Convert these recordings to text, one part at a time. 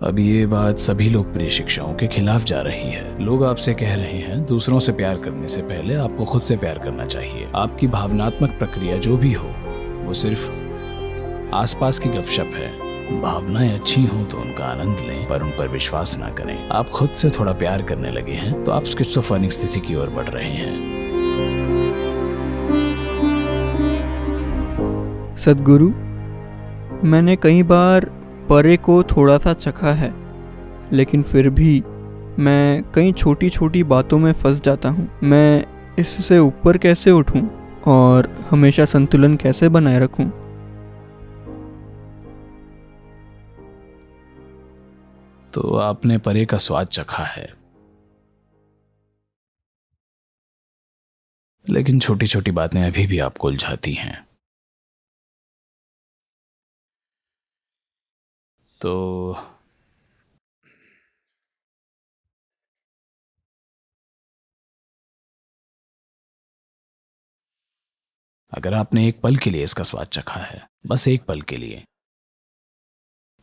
अब ये बात सभी लोकप्रिय शिक्षाओं के खिलाफ जा रही है। लोग आपसे कह रहे हैं दूसरों से प्यार करने से पहले आपको खुद से प्यार करना चाहिए। आपकी भावनात्मक प्रक्रिया जो भी हो वो सिर्फ आसपास की गपशप है। भावनाएं अच्छी हों तो उनका आनंद लें, पर उन पर विश्वास ना करें। आप खुद से थोड़ा प्यार करने लगे हैं तो आप स्किज़ोफ्रेनिक स्थिति की ओर बढ़ रहे हैं। सद्गुरु, मैंने कई बार परे को थोड़ा सा चखा है, लेकिन फिर भी मैं कई छोटी छोटी बातों में फंस जाता हूँ। मैं इससे ऊपर कैसे उठूँ और हमेशा संतुलन कैसे बनाए रखूँ? तो आपने परे का स्वाद चखा है, लेकिन छोटी छोटी बातें अभी भी आपको उलझाती हैं। तो अगर आपने एक पल के लिए इसका स्वाद चखा है, बस एक पल के लिए,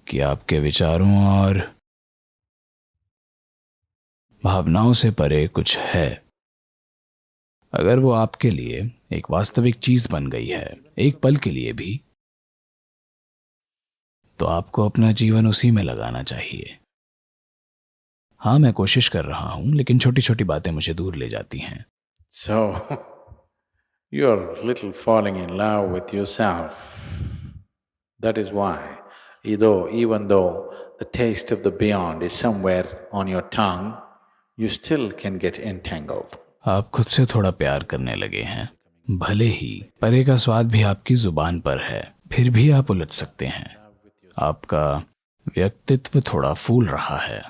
कि आपके विचारों और भावनाओं से परे कुछ है, अगर वो आपके लिए एक वास्तविक चीज बन गई है, एक पल के लिए भी, तो आपको अपना जीवन उसी में लगाना चाहिए। हाँ, मैं कोशिश कर रहा हूं, लेकिन छोटी छोटी बातें मुझे दूर ले जाती हैं। So, you're little falling in love with yourself. That is why, even though the taste of the beyond is somewhere on your tongue, you still can get entangled. आप खुद से थोड़ा प्यार करने लगे हैं। भले ही परे का स्वाद भी आपकी जुबान पर है, फिर भी आप उलझ सकते हैं। आपका व्यक्तित्व थोड़ा फूल रहा है।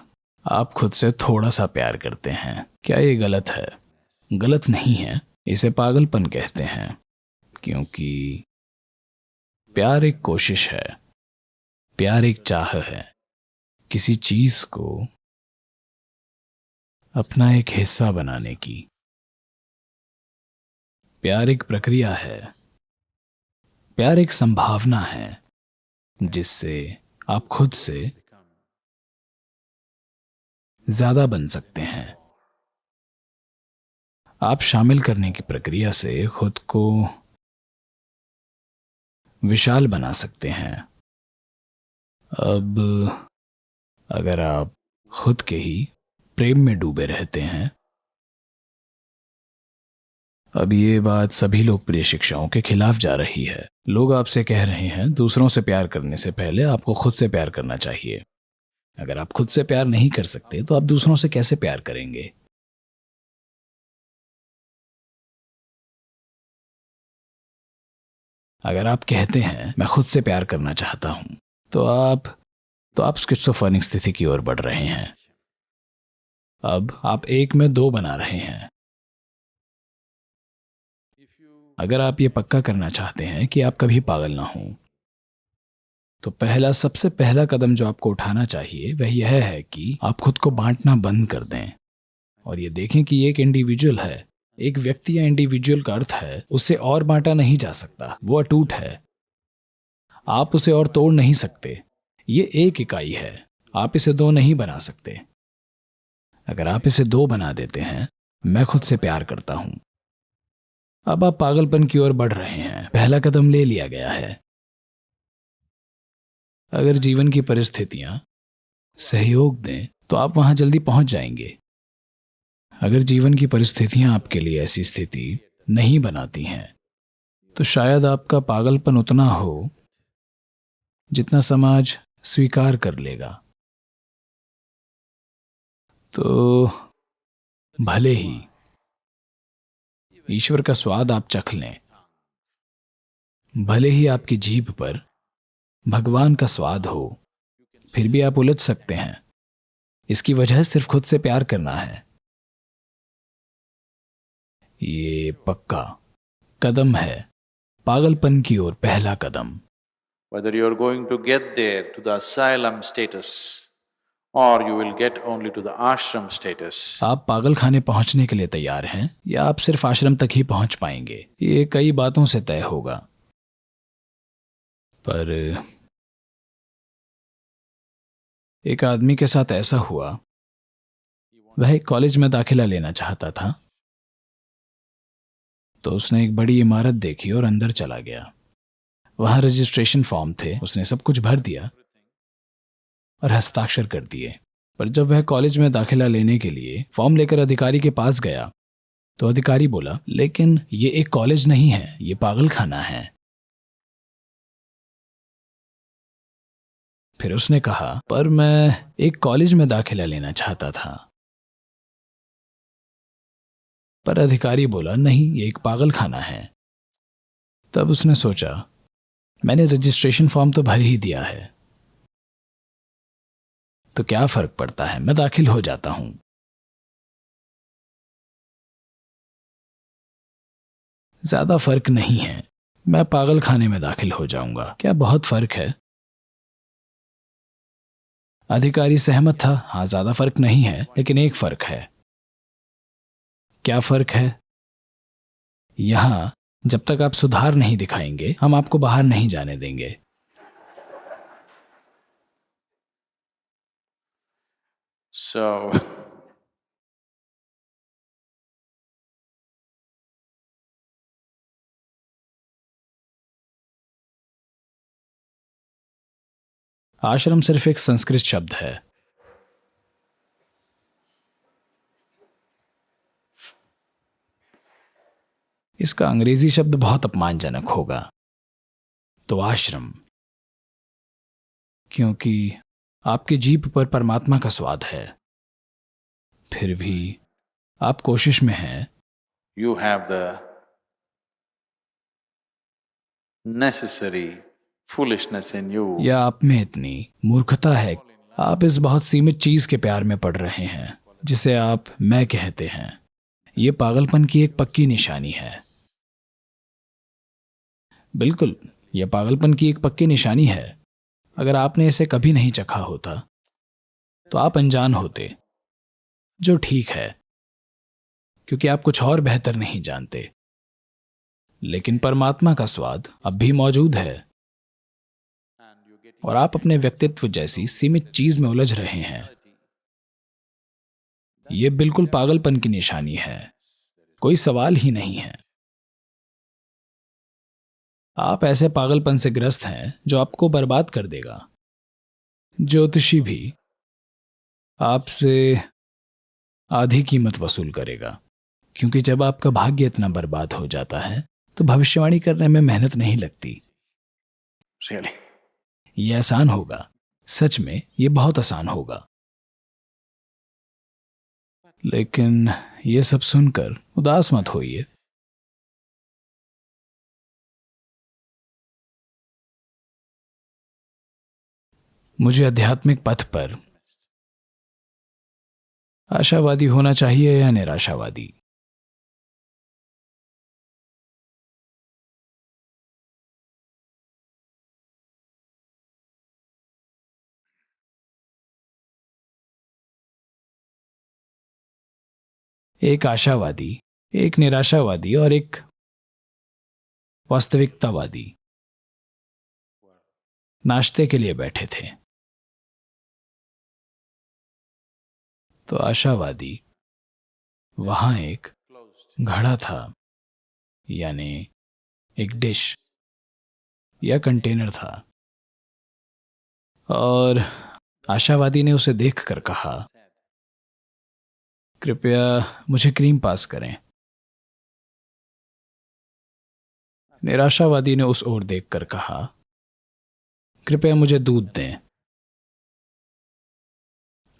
आप खुद से थोड़ा सा प्यार करते हैं। क्या ये गलत है? गलत नहीं है, इसे पागलपन कहते हैं, क्योंकि प्यार एक कोशिश है, प्यार एक चाह है, किसी चीज को अपना एक हिस्सा बनाने की। प्यार एक प्रक्रिया है, प्यार एक संभावना है जिससे आप खुद से ज्यादा बन सकते हैं। आप शामिल करने की प्रक्रिया से खुद को विशाल बना सकते हैं। अब अगर आप खुद के ही प्रेम में डूबे रहते हैं, अब ये बात सभी लोकप्रिय शिक्षाओं के खिलाफ जा रही है। लोग आपसे कह रहे हैं दूसरों से प्यार करने से पहले आपको खुद से प्यार करना चाहिए। अगर आप खुद से प्यार नहीं कर सकते तो आप दूसरों से कैसे प्यार करेंगे? अगर आप कहते हैं मैं खुद से प्यार करना चाहता हूं, तो आप स्किज़ोफ्रेनिक स्थिति की ओर बढ़ रहे हैं। अब आप एक में दो बना रहे हैं। अगर आप ये पक्का करना चाहते हैं कि आप कभी पागल ना हों, तो सबसे पहला कदम जो आपको उठाना चाहिए वह यह है कि आप खुद को बांटना बंद कर दें और ये देखें कि ये एक इंडिविजुअल है। एक व्यक्ति या इंडिविजुअल का अर्थ है उसे और बांटा नहीं जा सकता, वो अटूट है, आप उसे और तोड़ नहीं सकते। ये एक इकाई है, आप इसे दो नहीं बना सकते। अगर आप इसे दो बना देते हैं, मैं खुद से प्यार करता हूं, अब आप पागलपन की ओर बढ़ रहे हैं। पहला कदम ले लिया गया है। अगर जीवन की परिस्थितियां सहयोग दें तो आप वहां जल्दी पहुंच जाएंगे। अगर जीवन की परिस्थितियां आपके लिए ऐसी स्थिति नहीं बनाती हैं, तो शायद आपका पागलपन उतना हो जितना समाज स्वीकार कर लेगा। तो भले ही ईश्वर का स्वाद आप चख लें, भले ही आपकी जीभ पर भगवान का स्वाद हो, फिर भी आप उलझ सकते हैं। इसकी वजह सिर्फ खुद से प्यार करना है। ये पक्का कदम है, पागलपन की ओर पहला कदम। Whether you're going to get there to the asylum status or you will get only to the ashram status. आप पागल खाने पहुंचने के लिए तैयार हैं या आप सिर्फ आश्रम तक ही पहुंच पाएंगे, ये कई बातों से तय होगा। पर एक आदमी के साथ ऐसा हुआ, वह एक कॉलेज में दाखिला लेना चाहता था, तो उसने एक बड़ी इमारत देखी और अंदर चला गया। वहां रजिस्ट्रेशन फॉर्म थे, उसने सब कुछ भर दिया और हस्ताक्षर कर दिए। पर जब वह कॉलेज में दाखिला लेने के लिए फॉर्म लेकर अधिकारी के पास गया, तो अधिकारी बोला, लेकिन ये एक कॉलेज नहीं है, ये पागल खाना है। फिर उसने कहा, पर मैं एक कॉलेज में दाखिला लेना चाहता था। पर अधिकारी बोला, नहीं, ये एक पागल खाना है। तब उसने सोचा, मैंने रजिस्ट्रेशन फॉर्म तो भर ही दिया है, तो क्या फर्क पड़ता है, मैं दाखिल हो जाता हूं। ज्यादा फर्क नहीं है, मैं पागल खाने में दाखिल हो जाऊंगा, क्या बहुत फर्क है। अधिकारी सहमत था, हाँ ज्यादा फर्क नहीं है, लेकिन एक फर्क है। क्या फर्क है? यहां जब तक आप सुधार नहीं दिखाएंगे, हम आपको बाहर नहीं जाने देंगे। So, आश्रम सिर्फ एक संस्कृत शब्द है। इसका अंग्रेजी शब्द बहुत अपमानजनक होगा, तो आश्रम, क्योंकि आपकी जीभ पर परमात्मा का स्वाद है। फिर भी आप कोशिश में हैं, you have the necessary foolishness in you. या आप में इतनी मूर्खता है, आप इस बहुत सीमित चीज के प्यार में पड़ रहे हैं जिसे आप मैं कहते हैं। ये पागलपन की एक पक्की निशानी है। बिल्कुल, यह पागलपन की एक पक्की निशानी है। अगर आपने इसे कभी नहीं चखा होता तो आप अनजान होते, जो ठीक है, क्योंकि आप कुछ और बेहतर नहीं जानते। लेकिन परमात्मा का स्वाद अब भी मौजूद है, और आप अपने व्यक्तित्व जैसी सीमित चीज में उलझ रहे हैं। यह बिल्कुल पागलपन की निशानी है, कोई सवाल ही नहीं है। आप ऐसे पागलपन से ग्रस्त हैं जो आपको बर्बाद कर देगा। ज्योतिषी भी आपसे आधी कीमत वसूल करेगा, क्योंकि जब आपका भाग्य इतना बर्बाद हो जाता है तो भविष्यवाणी करने में मेहनत नहीं लगती। Really? ये आसान होगा, सच में ये बहुत आसान होगा। लेकिन ये सब सुनकर उदास मत होइए। मुझे आध्यात्मिक पथ पर आशावादी होना चाहिए या निराशावादी? एक आशावादी, एक निराशावादी और एक वास्तविकतावादी नाश्ते के लिए बैठे थे। तो आशावादी, वहां एक घड़ा था, यानी एक डिश या कंटेनर था, और आशावादी ने उसे देखकर कहा, कृपया मुझे क्रीम पास करें। निराशावादी ने उस ओर देखकर कहा, कृपया मुझे दूध दें।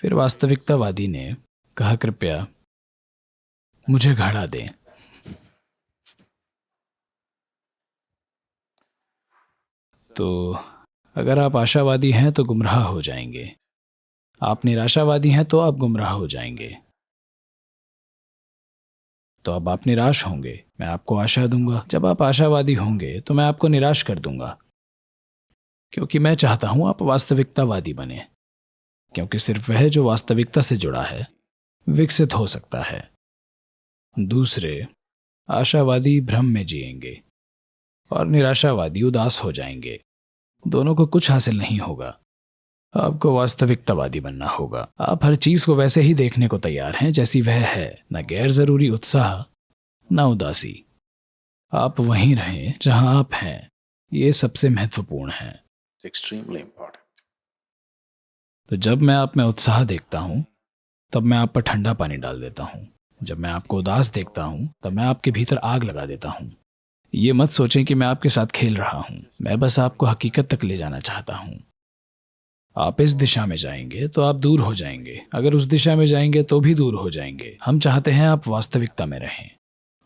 फिर वास्तविकतावादी ने कहा, कृपया मुझे घड़ा दें। तो अगर आप आशावादी हैं तो गुमराह हो जाएंगे, आप निराशावादी हैं तो आप गुमराह हो जाएंगे। तो अब आप निराश होंगे, मैं आपको आशा दूंगा। जब आप आशावादी होंगे तो मैं आपको निराश कर दूंगा, क्योंकि मैं चाहता हूं आप वास्तविकतावादी बने, क्योंकि सिर्फ वह जो वास्तविकता से जुड़ा है विकसित हो सकता है। दूसरे आशावादी भ्रम में जिएंगे और निराशावादी उदास हो जाएंगे। दोनों को कुछ हासिल नहीं होगा। आपको वास्तविकतावादी बनना होगा। आप हर चीज को वैसे ही देखने को तैयार हैं जैसी वह है, न गैर जरूरी उत्साह न उदासी। आप वहीं रहें जहां आप हैं, ये सबसे महत्वपूर्ण है। Extremely important. तो जब मैं आप में उत्साह देखता हूं तब मैं आप पर ठंडा पानी डाल देता हूं। जब मैं आपको उदास देखता हूं तब मैं आपके भीतर आग लगा देता हूं। ये मत सोचें कि मैं आपके साथ खेल रहा हूं, मैं बस आपको हकीकत तक ले जाना चाहता हूं। आप इस दिशा में जाएंगे तो आप दूर हो जाएंगे, अगर उस दिशा में जाएंगे तो भी दूर हो जाएंगे। हम चाहते हैं आप वास्तविकता में रहें।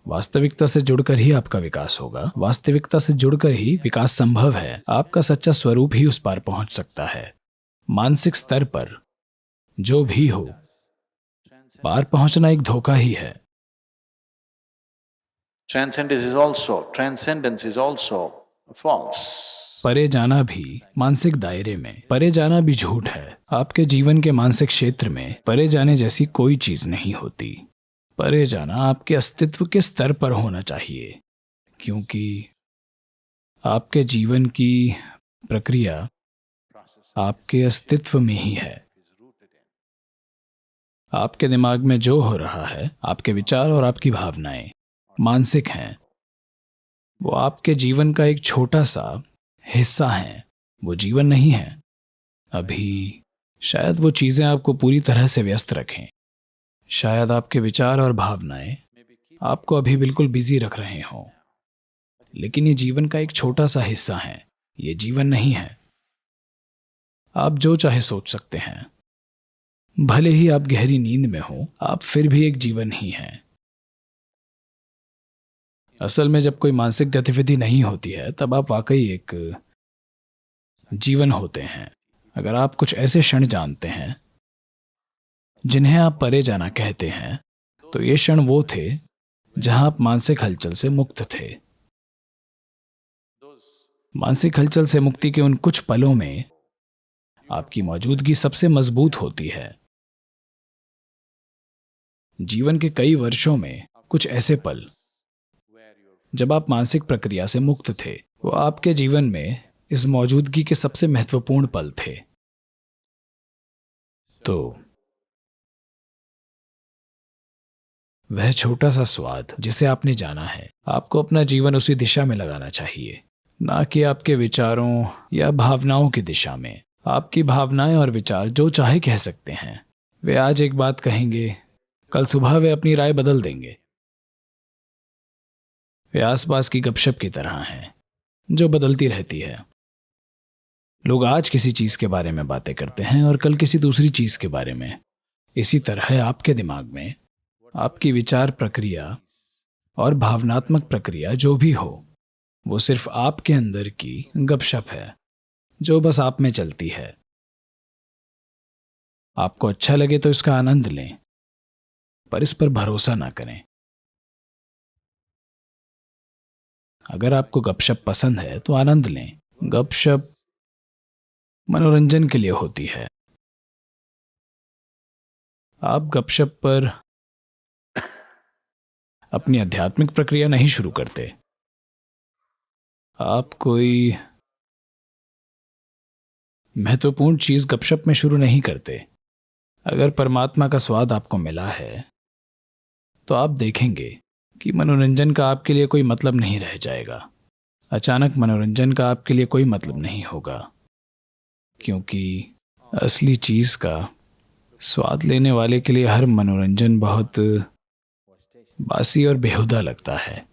वास्तविकता से जुड़कर ही आपका विकास होगा, वास्तविकता से जुड़कर ही विकास संभव है। आपका सच्चा स्वरूप ही उस पार पहुंच सकता है। मानसिक स्तर पर जो भी हो, पार पहुंचना एक धोखा ही है। Transcendence is also false. परे जाना भी मानसिक दायरे में, परे जाना भी झूठ है। आपके जीवन के मानसिक क्षेत्र में परे जाने जैसी कोई चीज नहीं होती। परे जाना आपके अस्तित्व के स्तर पर होना चाहिए, क्योंकि आपके जीवन की प्रक्रिया आपके अस्तित्व में ही है। आपके दिमाग में जो हो रहा है, आपके विचार और आपकी भावनाएं मानसिक हैं। वो आपके जीवन का एक छोटा सा हिस्सा हैं, वो जीवन नहीं है। अभी शायद वो चीजें आपको पूरी तरह से व्यस्त रखें, शायद आपके विचार और भावनाएं आपको अभी बिल्कुल बिजी रख रहे हों, लेकिन ये जीवन का एक छोटा सा हिस्सा है, ये जीवन नहीं है। आप जो चाहे सोच सकते हैं, भले ही आप गहरी नींद में हो, आप फिर भी एक जीवन ही हैं। असल में जब कोई मानसिक गतिविधि नहीं होती है तब आप वाकई एक जीवन होते हैं। अगर आप कुछ ऐसे क्षण जानते हैं जिन्हें आप परे जाना कहते हैं, तो ये क्षण वो थे जहां आप मानसिक हलचल से मुक्त थे। मानसिक हलचल से मुक्ति के उन कुछ पलों में आपकी मौजूदगी सबसे मजबूत होती है। जीवन के कई वर्षों में कुछ ऐसे पल जब आप मानसिक प्रक्रिया से मुक्त थे, वो आपके जीवन में इस मौजूदगी के सबसे महत्वपूर्ण पल थे। तो वह छोटा सा स्वाद जिसे आपने जाना है, आपको अपना जीवन उसी दिशा में लगाना चाहिए, ना कि आपके विचारों या भावनाओं की दिशा में। आपकी भावनाएं और विचार जो चाहे कह सकते हैं। वे आज एक बात कहेंगे, कल सुबह वे अपनी राय बदल देंगे। वे आसपास की गपशप की तरह हैं जो बदलती रहती है। लोग आज किसी चीज के बारे में बातें करते हैं और कल किसी दूसरी चीज के बारे में। इसी तरह आपके दिमाग में आपकी विचार प्रक्रिया और भावनात्मक प्रक्रिया जो भी हो, वो सिर्फ आपके अंदर की गपशप है जो बस आप में चलती है। आपको अच्छा लगे तो इसका आनंद लें, पर इस पर भरोसा ना करें। अगर आपको गपशप पसंद है तो आनंद लें। गपशप मनोरंजन के लिए होती है। आप गपशप पर अपनी आध्यात्मिक प्रक्रिया नहीं शुरू करते। आप कोई महत्वपूर्ण चीज गपशप में शुरू नहीं करते। अगर परमात्मा का स्वाद आपको मिला है तो आप देखेंगे कि मनोरंजन का आपके लिए कोई मतलब नहीं रह जाएगा। अचानक मनोरंजन का आपके लिए कोई मतलब नहीं होगा, क्योंकि असली चीज का स्वाद लेने वाले के लिए हर मनोरंजन बहुत बासी और बेहुदा लगता है।